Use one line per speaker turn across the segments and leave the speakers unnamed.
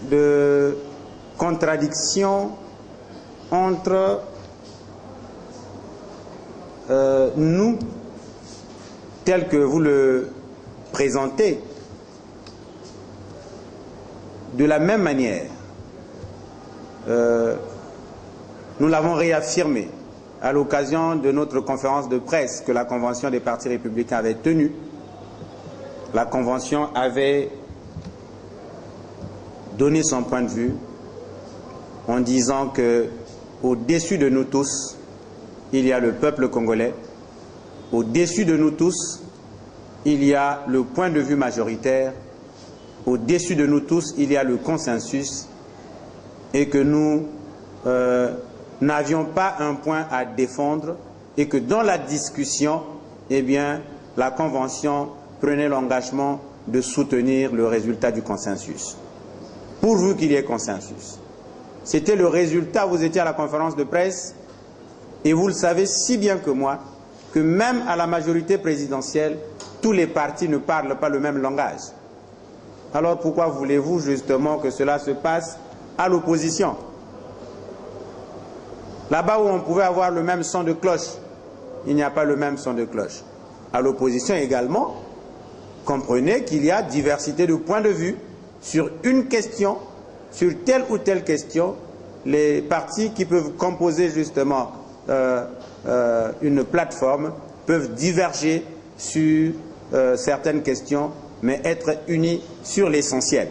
de contradiction entre nous, tel que vous le présentez, de la même manière. Nous l'avons réaffirmé à l'occasion de notre conférence de presse que la Convention des partis républicains avait tenue. La Convention avait donné son point de vue en disant que au-dessus de nous tous, il y a le peuple congolais. Au-dessus de nous tous, il y a le point de vue majoritaire. Au-dessus de nous tous, il y a le consensus. Et que nous n'avions pas un point à défendre et que dans la discussion, eh bien, la Convention prenait l'engagement de soutenir le résultat du consensus. Pourvu qu'il y ait consensus. C'était le résultat, vous étiez à la conférence de presse, et vous le savez si bien que moi, que même à la majorité présidentielle, tous les partis ne parlent pas le même langage. Alors pourquoi voulez-vous justement que cela se passe à l'opposition? Là-bas où on pouvait avoir le même son de cloche, il n'y a pas le même son de cloche. À l'opposition également, comprenez qu'il y a diversité de points de vue sur une question, sur telle ou telle question. Les partis qui peuvent composer justement une plateforme peuvent diverger sur certaines questions, mais être unis sur l'essentiel.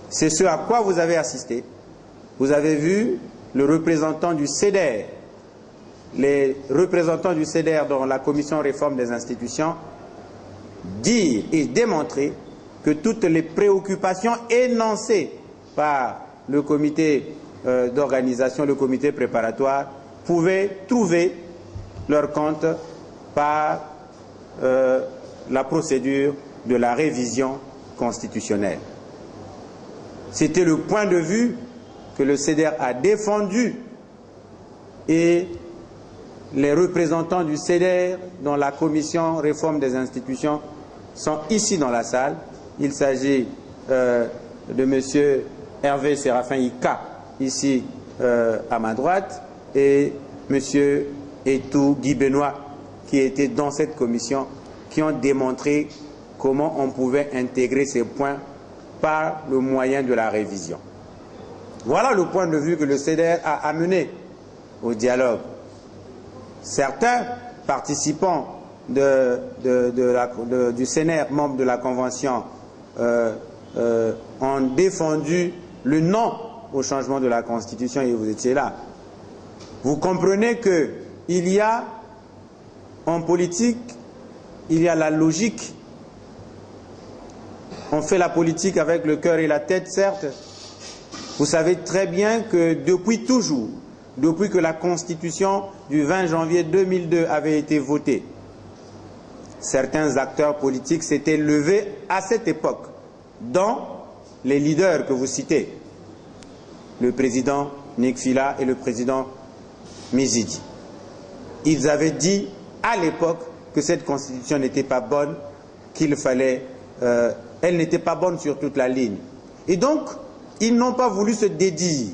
C'est ce à quoi vous avez assisté. Vous avez vu le représentant du CEDER, les représentants du CEDER dans la commission réforme des institutions, dire et démontrer que toutes les préoccupations énoncées par le comité d'organisation, le comité préparatoire, pouvaient trouver leur compte par la procédure de la révision constitutionnelle. C'était le point de vue que le CEDER a défendu et les représentants du CEDER dans la commission réforme des institutions sont ici dans la salle. Il s'agit de M. Hervé Séraphin Ika, ici à ma droite, et M. Etou Guy Benoît, qui étaient dans cette commission, qui ont démontré comment on pouvait intégrer ces points par le moyen de la révision. Voilà le point de vue que le CEDER a amené au dialogue. Certains participants du CNR, membres de la Convention, ont défendu le non au changement de la Constitution et vous étiez là. Vous comprenez qu'il y a en politique, il y a la logique. On fait la politique avec le cœur et la tête, certes. Vous savez très bien que depuis toujours, depuis que la Constitution du 20 janvier 2002 avait été votée, certains acteurs politiques s'étaient levés à cette époque, dont les leaders que vous citez, le président Nik Fila et le président Mizidi. Ils avaient dit à l'époque que cette Constitution n'était pas bonne, qu'il fallait... elle n'était pas bonne sur toute la ligne. Et donc, ils n'ont pas voulu se dédire.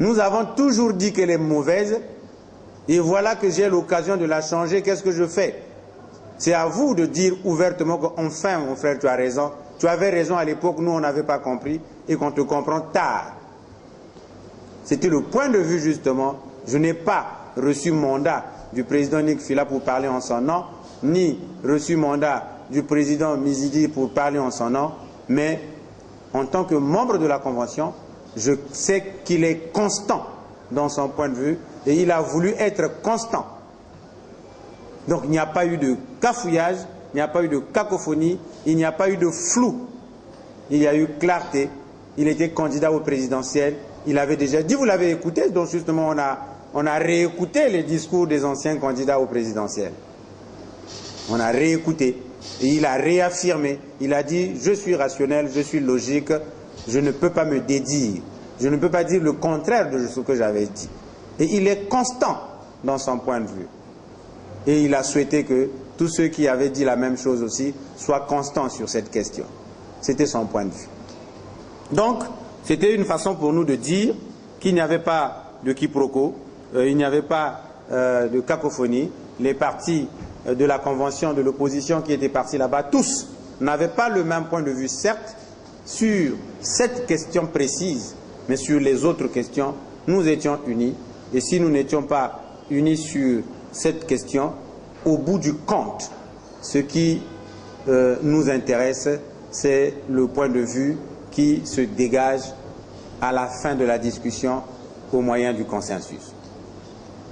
Nous avons toujours dit qu'elle est mauvaise, et voilà que j'ai l'occasion de la changer. Qu'est-ce que je fais? C'est à vous de dire ouvertement qu'enfin, mon frère, tu as raison. Tu avais raison à l'époque, nous on n'avait pas compris, et qu'on te comprend tard. C'était le point de vue justement. Je n'ai pas reçu mandat du président Nik Fila pour parler en son nom, ni reçu mandat du président Mizidi pour parler en son nom, mais en tant que membre de la Convention, je sais qu'il est constant dans son point de vue et il a voulu être constant. Donc il n'y a pas eu de cafouillage, il n'y a pas eu de cacophonie, il n'y a pas eu de flou. Il y a eu clarté. Il était candidat au présidentiel. Il avait déjà dit, vous l'avez écouté, donc justement on a réécouté les discours des anciens candidats au présidentiel. On a réécouté. Et il a réaffirmé, il a dit, je suis rationnel, je suis logique, je ne peux pas me dédire. Je ne peux pas dire le contraire de ce que j'avais dit. Et il est constant dans son point de vue. Et il a souhaité que tous ceux qui avaient dit la même chose aussi soient constants sur cette question. C'était son point de vue. Donc, c'était une façon pour nous de dire qu'il n'y avait pas de quiproquo, il n'y avait pas de cacophonie. Les partis de la convention de l'opposition qui étaient partis là-bas, tous n'avaient pas le même point de vue, certes, sur cette question précise, mais sur les autres questions, nous étions unis. Et si nous n'étions pas unis sur cette question, au bout du compte, ce qui nous intéresse, c'est le point de vue qui se dégage à la fin de la discussion au moyen du consensus.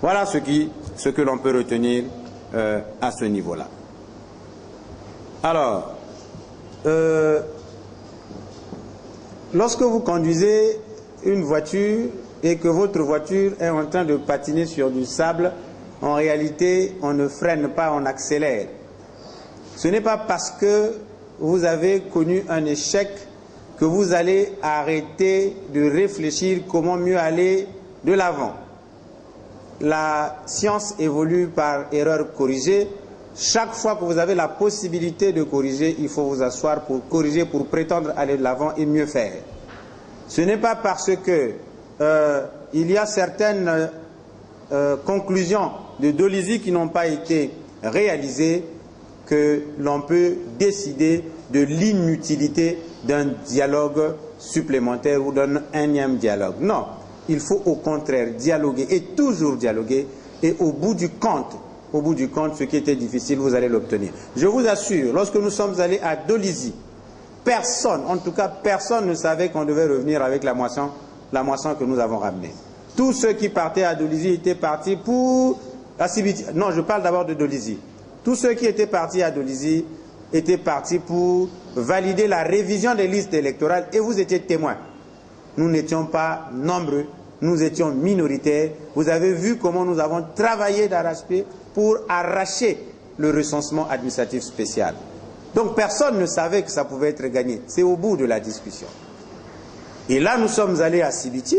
Voilà ce que l'on peut retenir à ce niveau-là. Alors, lorsque vous conduisez une voiture et que votre voiture est en train de patiner sur du sable, en réalité, on ne freine pas, on accélère. Ce n'est pas parce que vous avez connu un échec que vous allez arrêter de réfléchir comment mieux aller de l'avant. La science évolue par erreur corrigée. Chaque fois que vous avez la possibilité de corriger, il faut vous asseoir pour corriger, pour prétendre aller de l'avant et mieux faire. Ce n'est pas parce que il y a certaines conclusions de Dolizy qui n'ont pas été réalisées que l'on peut décider de l'inutilité d'un dialogue supplémentaire ou d'un énième dialogue. Non, il faut au contraire dialoguer et toujours dialoguer, et au bout du compte, ce qui était difficile, vous allez l'obtenir. Je vous assure, lorsque nous sommes allés à Dolizy, personne, en tout cas personne ne savait qu'on devait revenir avec la moisson que nous avons ramenée. Tous ceux qui partaient à Dolizy étaient partis pour Assibiti. Non, je parle d'abord de Dolizy. Tous ceux qui étaient partis à Dolizy étaient partis pour valider la révision des listes électorales, et vous étiez témoins. Nous n'étions pas nombreux, nous étions minoritaires. Vous avez vu comment nous avons travaillé d'arrache-pied pour arracher le recensement administratif spécial. Donc personne ne savait que ça pouvait être gagné. C'est au bout de la discussion. Et là, nous sommes allés à Sibiti.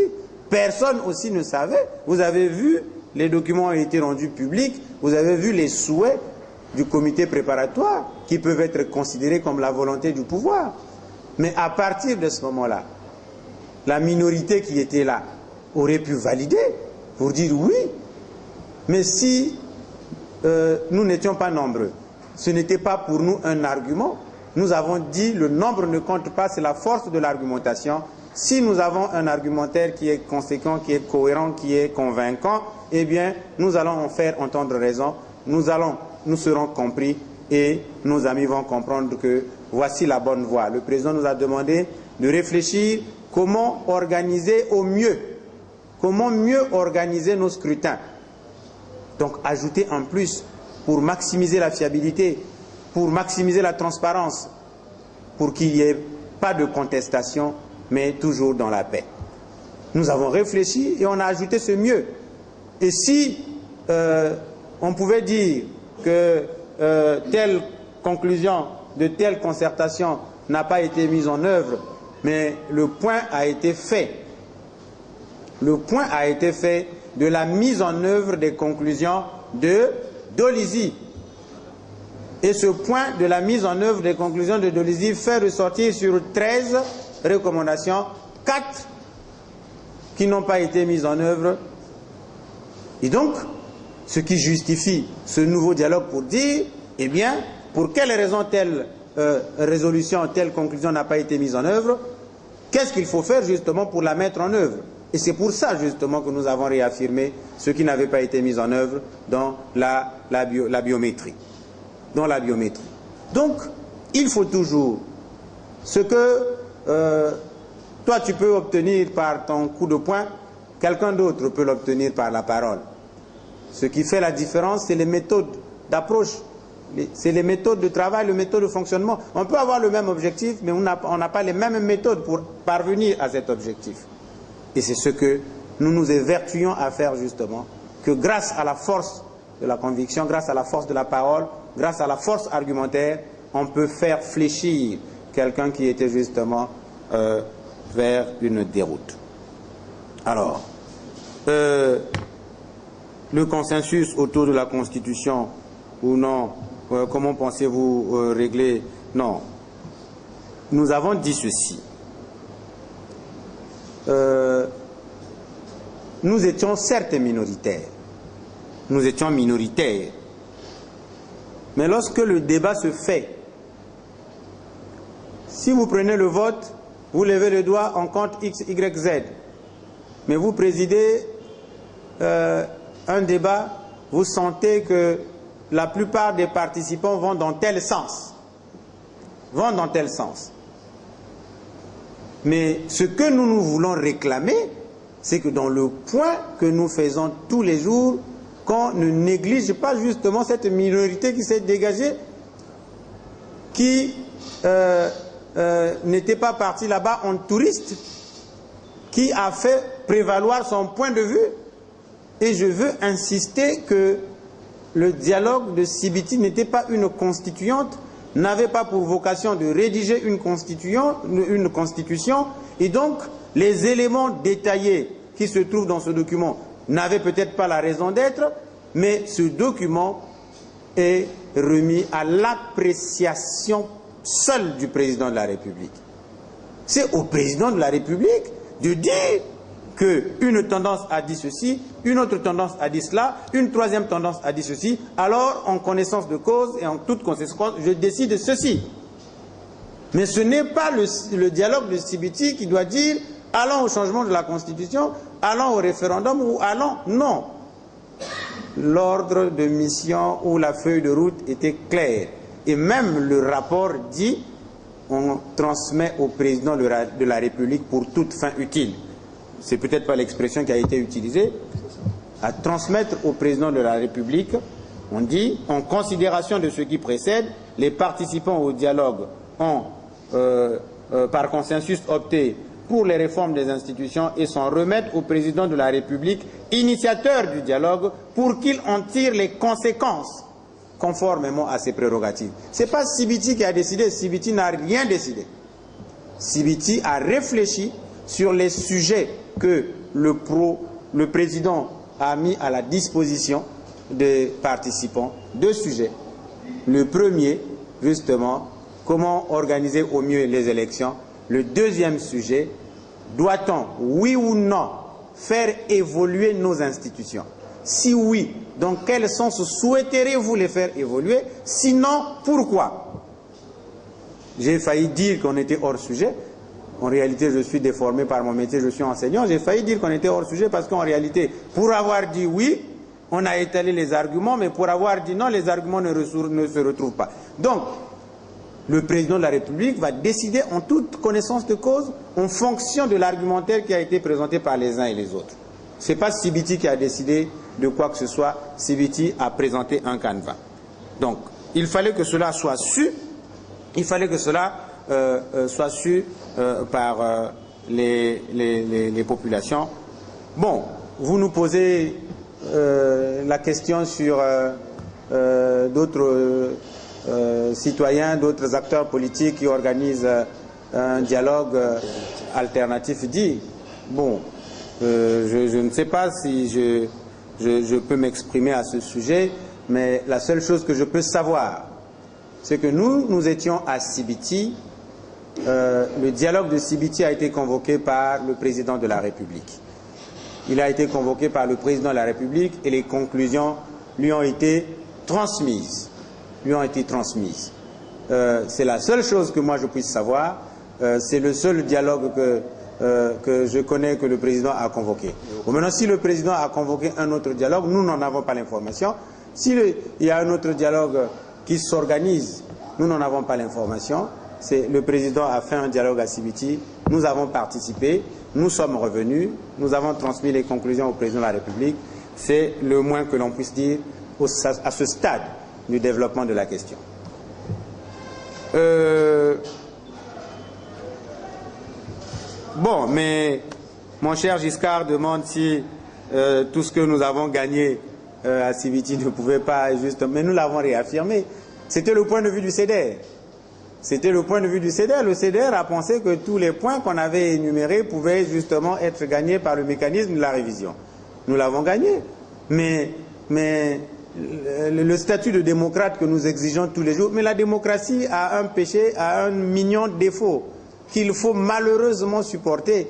Personne aussi ne savait. Vous avez vu, les documents ont été rendus publics. Vous avez vu les souhaits du comité préparatoire qui peuvent être considérés comme la volonté du pouvoir. Mais à partir de ce moment-là, la minorité qui était là aurait pu valider pour dire oui. Mais si nous n'étions pas nombreux, ce n'était pas pour nous un argument. Nous avons dit le nombre ne compte pas, c'est la force de l'argumentation. Si nous avons un argumentaire qui est conséquent, qui est cohérent, qui est convaincant, eh bien, nous allons en faire entendre raison. Nous serons compris et nos amis vont comprendre que voici la bonne voie. Le président nous a demandé de réfléchir comment organiser au mieux, comment mieux organiser nos scrutins. Donc ajouter en plus pour maximiser la fiabilité, pour maximiser la transparence, pour qu'il n'y ait pas de contestation, mais toujours dans la paix. Nous avons réfléchi et on a ajouté ce mieux. Et si on pouvait dire que telle conclusion de telle concertation n'a pas été mise en œuvre, mais le point a été fait. Le point a été fait de la mise en œuvre des conclusions de Dolizy. Et ce point de la mise en œuvre des conclusions de Dolizy fait ressortir sur 13 recommandations, 4 qui n'ont pas été mises en œuvre. Et donc, ce qui justifie ce nouveau dialogue pour dire, eh bien, pour quelle raison telle résolution, telle conclusion n'a pas été mise en œuvre, qu'est-ce qu'il faut faire justement pour la mettre en œuvre? Et c'est pour ça justement que nous avons réaffirmé ce qui n'avait pas été mis en œuvre dans la biométrie. Dans la biométrie. Donc, il faut toujours ce que toi tu peux obtenir par ton coup de poing, quelqu'un d'autre peut l'obtenir par la parole. Ce qui fait la différence, c'est les méthodes d'approche, c'est les méthodes de travail, les méthodes de fonctionnement. On peut avoir le même objectif, mais on n'a pas les mêmes méthodes pour parvenir à cet objectif. Et c'est ce que nous nous évertuons à faire justement, que grâce à la force de la conviction, grâce à la force de la parole, grâce à la force argumentaire, on peut faire fléchir quelqu'un qui était justement vers une déroute. Alors, le consensus autour de la Constitution ou non, comment pensez-vous régler? Non. Nous avons dit ceci. nous étions certes minoritaires. Nous étions minoritaires. Mais lorsque le débat se fait, si vous prenez le vote, vous levez le doigt, on compte X, Y, Z. Mais vous présidez un débat, vous sentez que la plupart des participants vont dans tel sens. Vont dans tel sens. Mais ce que nous voulons réclamer, c'est que dans le point que nous faisons tous les jours, qu'on ne néglige pas justement cette minorité qui s'est dégagée, qui n'était pas parti là-bas en touriste, qui a fait prévaloir son point de vue. Et je veux insister que le dialogue de Sibiti n'était pas une constituante, n'avait pas pour vocation de rédiger une constitution, et donc les éléments détaillés qui se trouvent dans ce document n'avaient peut-être pas la raison d'être, mais ce document est remis à l'appréciation seule du président de la République. C'est au président de la République de dire qu'une tendance a dit ceci, une autre tendance a dit cela, une troisième tendance a dit ceci, alors en connaissance de cause et en toute conséquence, je décide ceci. Mais ce n'est pas le dialogue de Sibiti qui doit dire allons au changement de la Constitution, allons au référendum ou allons... Non. L'ordre de mission ou la feuille de route était claire. Et même le rapport dit on transmet au président de la République pour toute fin utile. C'est peut-être pas l'expression qui a été utilisée. À transmettre au président de la République, on dit, en considération de ce qui précède, les participants au dialogue ont, par consensus, opté pour les réformes des institutions et s'en remettent au président de la République, initiateur du dialogue, pour qu'il en tire les conséquences conformément à ses prérogatives. Ce n'est pas Sibiti qui a décidé, Sibiti n'a rien décidé. Sibiti a réfléchi sur les sujets que le président a mis à la disposition des participants. Deux sujets. Le premier, justement, comment organiser au mieux les élections. Le deuxième sujet, doit-on, oui ou non, faire évoluer nos institutions? Si oui, dans quel sens souhaiteriez-vous les faire évoluer? Sinon, pourquoi? J'ai failli dire qu'on était hors sujet. En réalité, je suis déformé par mon métier, je suis enseignant. J'ai failli dire qu'on était hors sujet parce qu'en réalité, pour avoir dit oui, on a étalé les arguments, mais pour avoir dit non, les arguments ne se retrouvent pas. Donc, le président de la République va décider en toute connaissance de cause, en fonction de l'argumentaire qui a été présenté par les uns et les autres. Ce n'est pas Sibiti qui a décidé de quoi que ce soit. Sibiti a présenté un canevas. Donc, il fallait que cela soit su. Il fallait que cela soit su par les populations. Bon, vous nous posez la question sur d'autres citoyens, d'autres acteurs politiques qui organisent un dialogue alternatif dit. Bon, je ne sais pas si je peux m'exprimer à ce sujet, mais la seule chose que je peux savoir, c'est que nous étions à Sibiti. Le dialogue de Sibiti a été convoqué par le président de la République. Il a été convoqué par le président de la République et les conclusions lui ont été transmises. C'est la seule chose que moi je puisse savoir. C'est le seul dialogue que je connais que le président a convoqué. Bon, maintenant, si le président a convoqué un autre dialogue, nous n'en avons pas l'information. S'il y a un autre dialogue qui s'organise, nous n'en avons pas l'information. Le président a fait un dialogue à Sibiti, nous avons participé, nous sommes revenus, nous avons transmis les conclusions au président de la République. C'est le moins que l'on puisse dire à ce stade du développement de la question. Bon, mais mon cher Giscard demande si tout ce que nous avons gagné à Sibiti ne pouvait pas juste... Mais nous l'avons réaffirmé. C'était le point de vue du CEDER. C'était le point de vue du CEDER. Le CEDER a pensé que tous les points qu'on avait énumérés pouvaient justement être gagnés par le mécanisme de la révision. Nous l'avons gagné. Mais le statut de démocrate que nous exigeons tous les jours, mais la démocratie a un péché, a un mignon défaut qu'il faut malheureusement supporter.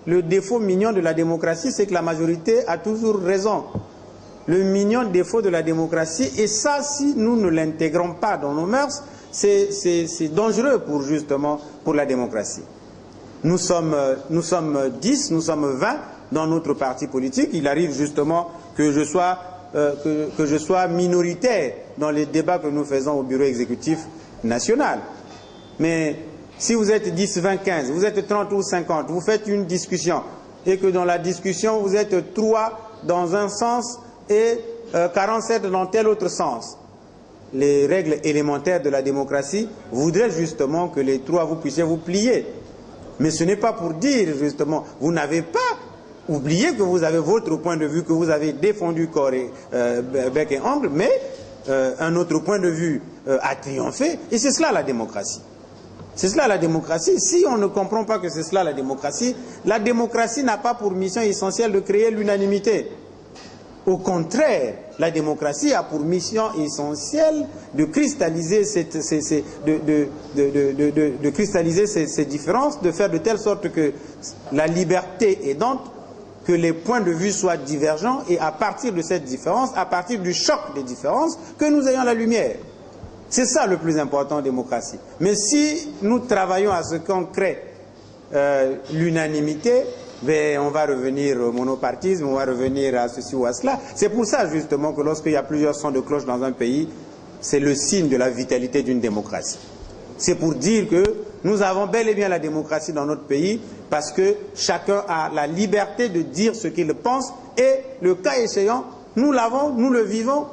le défaut mignon de la démocratie, c'est que la majorité a toujours raison. Le mignon défaut de la démocratie, et ça, si nous ne l'intégrons pas dans nos mœurs, c'est dangereux pour la démocratie. Nous sommes 10, nous sommes 20 dans notre parti politique. Il arrive justement que je sois minoritaire dans les débats que nous faisons au bureau exécutif national. Mais si vous êtes 10, 20, 15, vous êtes 30 ou 50, vous faites une discussion et que dans la discussion vous êtes 3 dans un sens et 47 dans tel autre sens. Les règles élémentaires de la démocratie voudraient justement que les 3 vous puissiez vous plier. Mais ce n'est pas pour dire justement, vous n'avez pas oublié que vous avez votre point de vue, que vous avez défendu corps et bec et ongle, mais un autre point de vue a triomphé, et c'est cela la démocratie. C'est cela la démocratie. Si on ne comprend pas que c'est cela la démocratie n'a pas pour mission essentielle de créer l'unanimité. Au contraire, la démocratie a pour mission essentielle de cristalliser ces différences, de faire de telle sorte que la liberté aidante, que les points de vue soient divergents, et à partir de cette différence, à partir du choc des différences, que nous ayons la lumière. C'est ça le plus important en démocratie. Mais si nous travaillons à ce qu'on crée l'unanimité, ben, on va revenir au monopartisme, on va revenir à ceci ou à cela. C'est pour ça justement que lorsqu'il y a plusieurs sons de cloche dans un pays, c'est le signe de la vitalité d'une démocratie. C'est pour dire que nous avons bel et bien la démocratie dans notre pays parce que chacun a la liberté de dire ce qu'il pense, et le cas échéant, nous l'avons, nous le vivons.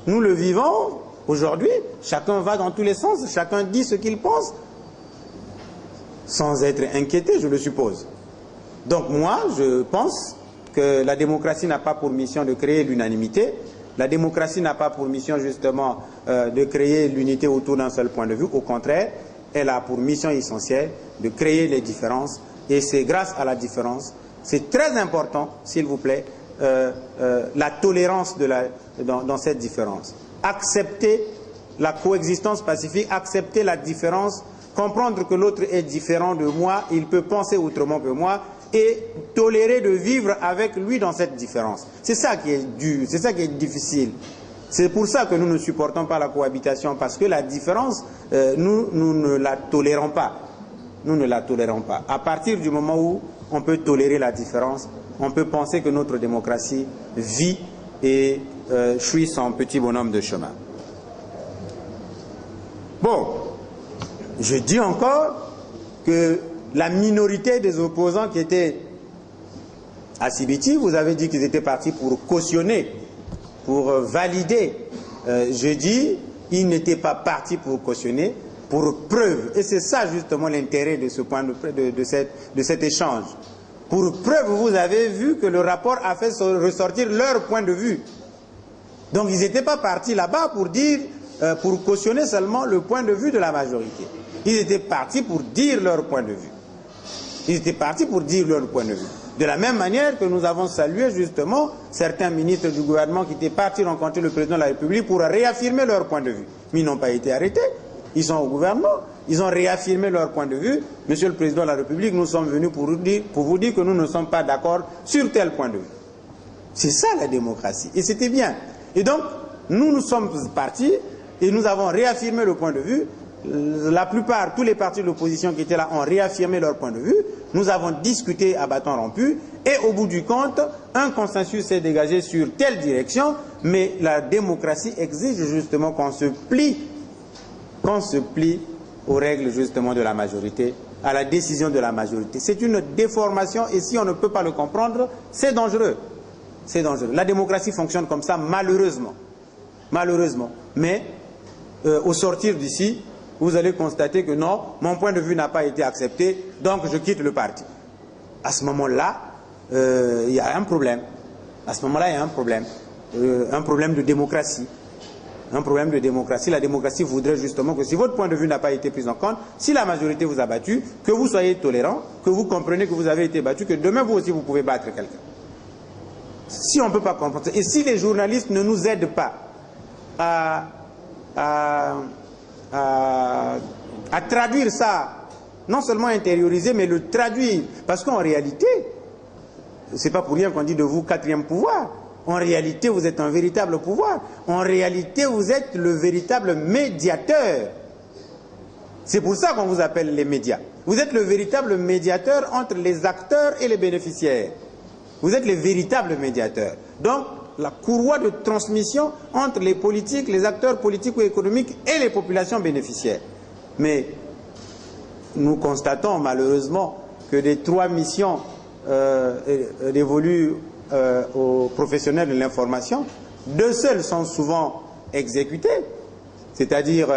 Nous le vivons aujourd'hui, chacun va dans tous les sens, chacun dit ce qu'il pense, sans être inquiété, je le suppose. Donc moi, je pense que la démocratie n'a pas pour mission de créer l'unanimité. La démocratie n'a pas pour mission justement de créer l'unité autour d'un seul point de vue. Au contraire, elle a pour mission essentielle de créer les différences. Et c'est grâce à la différence, c'est très important, s'il vous plaît, la tolérance dans cette différence. Accepter la coexistence pacifique, accepter la différence, comprendre que l'autre est différent de moi, il peut penser autrement que moi, et tolérer de vivre avec lui dans cette différence. C'est ça qui est dur, c'est ça qui est difficile. C'est pour ça que nous ne supportons pas la cohabitation, parce que la différence, nous ne la tolérons pas. Nous ne la tolérons pas. À partir du moment où on peut tolérer la différence, on peut penser que notre démocratie vit et chouit son petit bonhomme de chemin. Bon, je dis encore que la minorité des opposants qui étaient à Sibiti, vous avez dit qu'ils étaient partis pour cautionner, pour valider. Je dis, ils n'étaient pas partis pour cautionner, pour preuve. Et c'est ça justement l'intérêt de ce point de cet échange. Pour preuve, vous avez vu que le rapport a fait ressortir leur point de vue. Donc ils n'étaient pas partis là-bas pour dire, pour cautionner seulement le point de vue de la majorité. Ils étaient partis pour dire leur point de vue. Ils étaient partis pour dire leur point de vue. De la même manière que nous avons salué justement certains ministres du gouvernement qui étaient partis rencontrer le président de la République pour réaffirmer leur point de vue. Mais ils n'ont pas été arrêtés. Ils sont au gouvernement. Ils ont réaffirmé leur point de vue. Monsieur le président de la République, nous sommes venus pour vous dire que nous ne sommes pas d'accord sur tel point de vue. C'est ça la démocratie. Et c'était bien. Et donc, nous sommes partis et nous avons réaffirmé le point de vue. La plupart, tous les partis de l'opposition qui étaient là ont réaffirmé leur point de vue. Nous avons discuté à bâton rompu et au bout du compte, un consensus s'est dégagé sur telle direction, mais la démocratie exige justement qu'on se plie aux règles justement de la majorité, à la décision de la majorité. C'est une déformation et si on ne peut pas le comprendre, c'est dangereux. C'est dangereux. La démocratie fonctionne comme ça, malheureusement. Malheureusement. Mais au sortir d'ici, vous allez constater que non, mon point de vue n'a pas été accepté, donc je quitte le parti. À ce moment-là, il y a un problème. À ce moment-là, il y a un problème de démocratie. Un problème de démocratie. La démocratie voudrait justement que si votre point de vue n'a pas été pris en compte, si la majorité vous a battu, que vous soyez tolérant, que vous comprenez que vous avez été battu, que demain vous aussi vous pouvez battre quelqu'un. Si on ne peut pas comprendre, et si les journalistes ne nous aident pas à traduire ça non seulement intérioriser, mais le traduire. Parce qu'en réalité, c'est pas pour rien qu'on dit de vous quatrième pouvoir. En réalité, vous êtes un véritable pouvoir. En réalité, vous êtes le véritable médiateur. C'est pour ça qu'on vous appelle les médias. Vous êtes le véritable médiateur entre les acteurs et les bénéficiaires. Vous êtes les véritables médiateurs. Donc, la courroie de transmission entre les politiques, les acteurs politiques ou économiques et les populations bénéficiaires. Mais nous constatons malheureusement que des 3 missions dévolues aux professionnels de l'information, 2 seules sont souvent exécutées, c'est-à-dire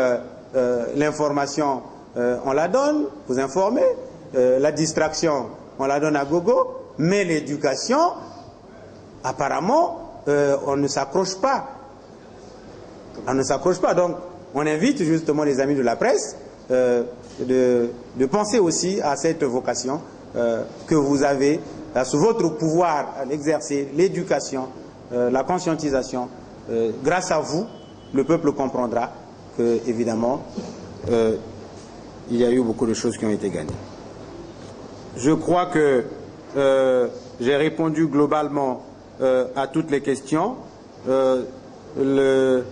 l'information, on la donne, vous informez, la distraction, on la donne à gogo, mais l'éducation, apparemment, on ne s'accroche pas. On ne s'accroche pas. Donc, on invite justement les amis de la presse de penser aussi à cette vocation que vous avez, sous votre pouvoir à l'exercer, l'éducation, la conscientisation. Grâce à vous, le peuple comprendra que, évidemment, il y a eu beaucoup de choses qui ont été gagnées. Je crois que j'ai répondu globalement à toutes les questions. Le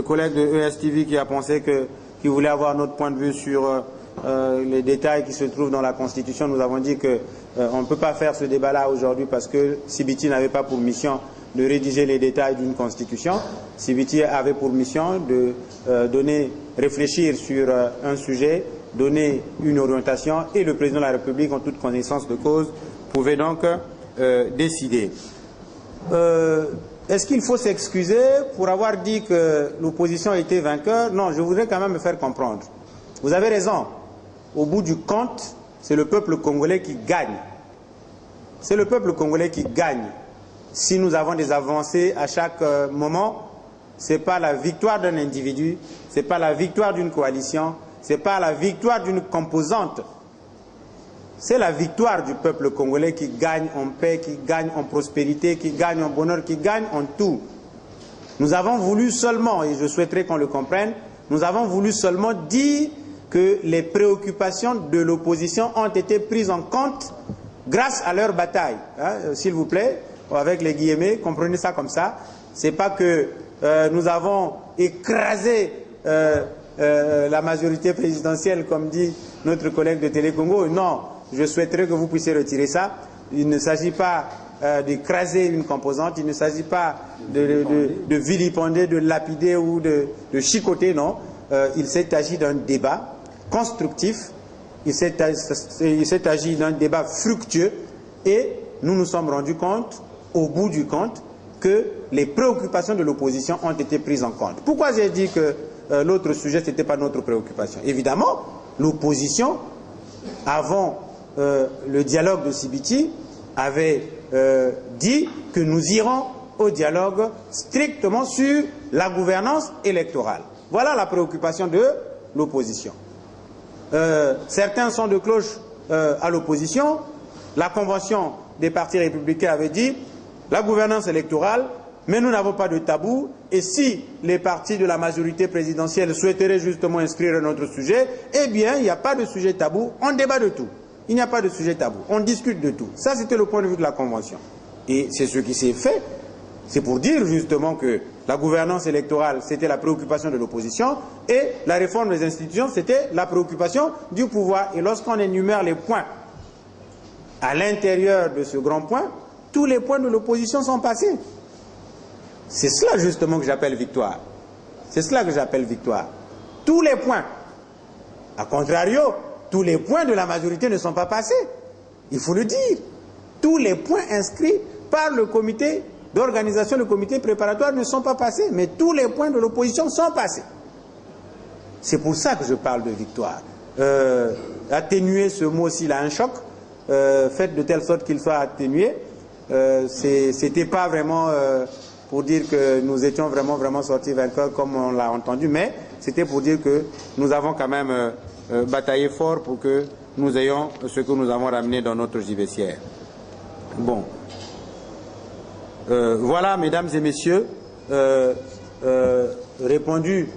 collègue de ESTV qui a pensé qu'il voulait avoir notre point de vue sur les détails qui se trouvent dans la Constitution, nous avons dit qu'on ne peut pas faire ce débat-là aujourd'hui parce que CBT n'avait pas pour mission de rédiger les détails d'une Constitution. CBT avait pour mission de réfléchir sur un sujet, donner une orientation, et le président de la République, en toute connaissance de cause, pouvait donc décider. Est-ce qu'il faut s'excuser pour avoir dit que l'opposition était vainqueur? Non, je voudrais quand même me faire comprendre. Vous avez raison. Au bout du compte, c'est le peuple congolais qui gagne. C'est le peuple congolais qui gagne. Si nous avons des avancées à chaque moment, ce n'est pas la victoire d'un individu, ce n'est pas la victoire d'une coalition, ce n'est pas la victoire d'une composante. C'est la victoire du peuple congolais qui gagne en paix, qui gagne en prospérité, qui gagne en bonheur, qui gagne en tout. Nous avons voulu seulement, et je souhaiterais qu'on le comprenne, nous avons voulu seulement dire que les préoccupations de l'opposition ont été prises en compte grâce à leur bataille. Hein, s'il vous plaît, avec les guillemets, comprenez ça comme ça. Ce n'est pas que nous avons écrasé la majorité présidentielle, comme dit notre collègue de Télé Congo. Non, je souhaiterais que vous puissiez retirer ça. Il ne s'agit pas d'écraser une composante, il ne s'agit pas de vilipender, de lapider ou de chicoter, non. Il s'est agi d'un débat constructif, il s'est agi d'un débat fructueux, et nous nous sommes rendus compte, au bout du compte, que les préoccupations de l'opposition ont été prises en compte. Pourquoi j'ai dit que l'autre sujet, ce n'était pas notre préoccupation? Évidemment, l'opposition, avant le dialogue de CBT, avait dit que nous irons au dialogue strictement sur la gouvernance électorale. Voilà la préoccupation de l'opposition. Certains sont de cloche à l'opposition. La convention des partis républicains avait dit la gouvernance électorale, mais nous n'avons pas de tabou, et si les partis de la majorité présidentielle souhaiteraient justement inscrire notre sujet, eh bien, il n'y a pas de sujet tabou, on débat de tout. Il n'y a pas de sujet tabou, on discute de tout. Ça, c'était le point de vue de la Convention. Et c'est ce qui s'est fait. C'est pour dire justement que la gouvernance électorale, c'était la préoccupation de l'opposition, et la réforme des institutions, c'était la préoccupation du pouvoir. Et lorsqu'on énumère les points à l'intérieur de ce grand point, tous les points de l'opposition sont passés. C'est cela justement que j'appelle victoire. C'est cela que j'appelle victoire. Tous les points. A contrario, tous les points de la majorité ne sont pas passés. Il faut le dire. Tous les points inscrits par le comité d'organisation, le comité préparatoire ne sont pas passés. Mais tous les points de l'opposition sont passés. C'est pour ça que je parle de victoire. Atténuer ce mot-ci, là, un choc, faites de telle sorte qu'il soit atténué. C'était pas vraiment pour dire que nous étions vraiment sortis vainqueurs comme on l'a entendu, mais c'était pour dire que nous avons quand même bataillé fort pour que nous ayons ce que nous avons ramené dans notre gibecière. Bon. Voilà, mesdames et messieurs, répondu